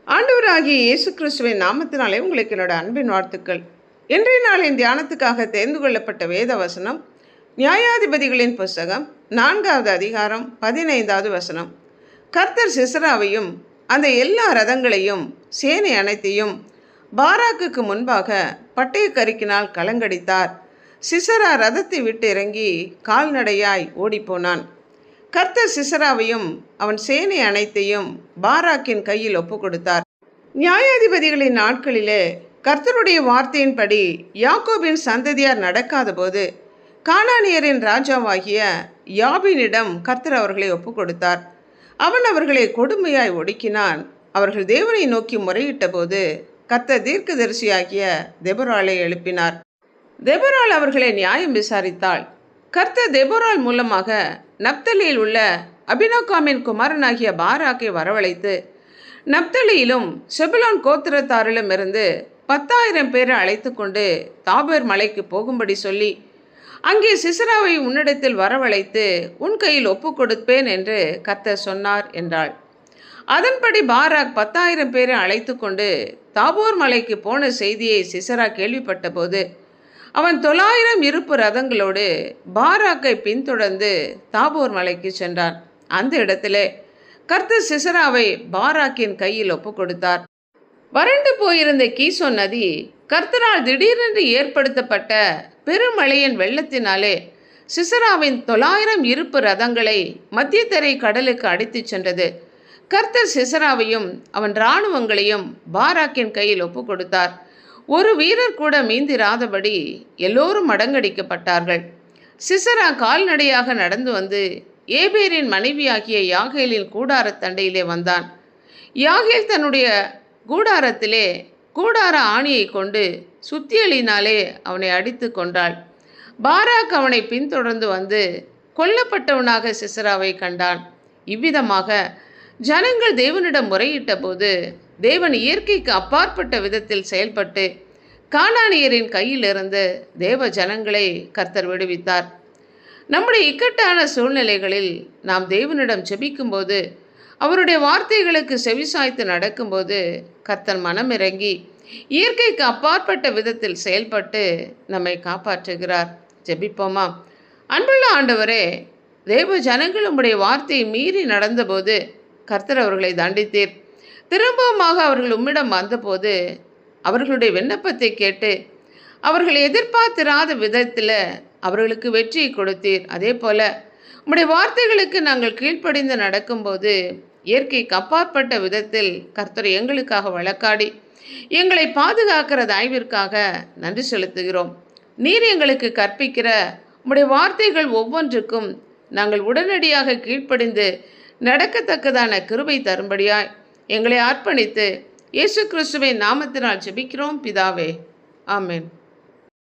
ஆண்டவராகிய இயேசு கிறிஸ்துவின் நாமத்தினாலே உங்களுக்கு என்னோட அன்பின் வாழ்த்துக்கள். இன்றைய நாளின் தியானத்துக்காக தேர்ந்து கொள்ளப்பட்ட வேத வசனம் நியாயாதிபதிகளின் புஸ்தகம் 4வது அதிகாரம் 15வது வசனம். கர்த்தர் சிசராவையும் அந்த எல்லா ரதங்களையும் சேனை அனைத்தையும் பாராக்குக்கு முன்பாக பட்டய கருக்கினால் கலங்கடித்தார். சிசரா ரதத்தை விட்டு இறங்கி கால்நடையாய் ஓடிப்போனான். கர்த்தர் சிசராவையும் அவன் சேனை அனைத்தையும் பாராக்கின் கையில் ஒப்பு கொடுத்தார். நியாயாதிபதிகளின் நாட்களிலே கர்த்தருடைய வார்த்தையின்படி யாக்கோபின் சந்ததியார் நடக்காத போது கானானியரின் ராஜாவாகிய யாபீனிடம் கர்த்தர் அவர்களை ஒப்பு கொடுத்தார். அவன் அவர்களை கொடுமையாய் ஒடுக்கினான். அவர்கள் தேவனை நோக்கி முறையிட்ட போது கர்த்தர் தீர்க்கதரிசியாகிய தெபொராளை எழுப்பினார். தெபொராள் அவர்களை நியாயம் விசாரித்தாள். கர்த்தர் தெபொராள் மூலமாக நப்தலியில் உள்ள அபினோகாமின் குமாரனாகிய பாராக்கை வரவழைத்து நப்தலியிலும் செபுலோன் கோத்திரத்தாரிலும் இருந்து 10,000 பேரை அழைத்து கொண்டு தாபேர் மலைக்கு போகும்படி சொல்லி, அங்கே சிசராவை உன்னிடத்தில் வரவழைத்து உன் கையில் ஒப்பு கொடுப்பேன் என்று கர்த்தர் சொன்னார் என்றாள். அதன்படி பாராக் 10,000 பேரை அழைத்து கொண்டு தாபோர் மலைக்கு போன செய்தியை சிசரா கேள்விப்பட்ட போது அவன் 900 இருப்பு ரதங்களோடு பாராக்கை பின்தொடர்ந்து தாபோர் மலைக்கு சென்றான். அந்த இடத்திலே கர்த்தர் சிசராவை பாராக்கின் கையில் ஒப்பு கொடுத்தார். வறண்டு போயிருந்த கீசோன் நதி கர்த்தரால் திடீரென்று ஏற்படுத்தப்பட்ட பெருமழையின் வெள்ளத்தினாலே சிசராவின் 900 இருப்பு ரதங்களை மத்தியதரை கடலுக்கு அடித்துச் சென்றது. கர்த்தர் சிசராவையும் அவன் இராணுவங்களையும் பாராக்கின் கையில் ஒப்பு கொடுத்தார். ஒரு வீரர் கூட மீந்திராதபடி எல்லோரும் மடங்கடிக்கப்பட்டார்கள். சிசரா கால்நடையாக நடந்து வந்து ஏபேரின் மனைவியாகிய யாகேலின் கூடார தண்டையிலே வந்தான். யாகேல் தன்னுடைய கூடாரத்திலே கூடார ஆணியை கொண்டு சுத்தியலினாலே அவனை அடித்து கொண்டாள். பாராக் அவனை பின்தொடர்ந்து வந்து கொல்லப்பட்டவனாக சிசராவை கண்டான். இவ்விதமாக ஜனங்கள் தேவனிடம் முறையிட்ட போது தேவன் இயற்கைக்கு அப்பாற்பட்ட விதத்தில் செயல்பட்டு கானானியரின் கையிலிருந்து தேவ ஜனங்களை கர்த்தர் விடுவித்தார். நம்முடைய இக்கட்டான சூழ்நிலைகளில் நாம் தேவனிடம் ஜெபிக்கும்போது, அவருடைய வார்த்தைகளுக்கு செவிசாய்த்து நடக்கும்போது கர்த்தர் மனமிறங்கி இயற்கைக்கு அப்பாற்பட்ட விதத்தில் செயல்பட்டு நம்மை காப்பாற்றுகிறார். ஜெபிப்போமா? அன்புள்ள ஆண்டவரே, தேவ ஜனங்கள் உம்முடைய வார்த்தையை மீறி நடந்தபோது கர்த்தர் அவர்களை தண்டித்தீர். திரும்பவுமாக அவர்கள் உம்மிடம் வந்தபோது அவர்களுடைய விண்ணப்பத்தை கேட்டு அவர்கள் எதிர்பார்த்திராத விதத்தில் அவர்களுக்கு வெற்றியை கொடுத்தீர். அதே போல உம்முடைய வார்த்தைகளுக்கு நாங்கள் கீழ்ப்படிந்து நடக்கும்போது இயற்கைக்கு அப்பாற்பட்ட விதத்தில் கர்த்தர் எங்களுக்காக வழக்காடி எங்களை பாதுகாக்கிற தயவிற்காக நன்றி செலுத்துகிறோம். நீர் எங்களுக்கு கற்பிக்கிற உம்முடைய வார்த்தைகள் ஒவ்வொன்றுக்கும் நாங்கள் உடனடியாக கீழ்ப்படிந்து நடக்கத்தக்கதான கிருபை தரும்படியாய் எங்களை அர்ப்பணித்து இயேசு கிறிஸ்துவின் நாமத்தினால் ஜெபிக்கிறோம் பிதாவே. ஆமென்.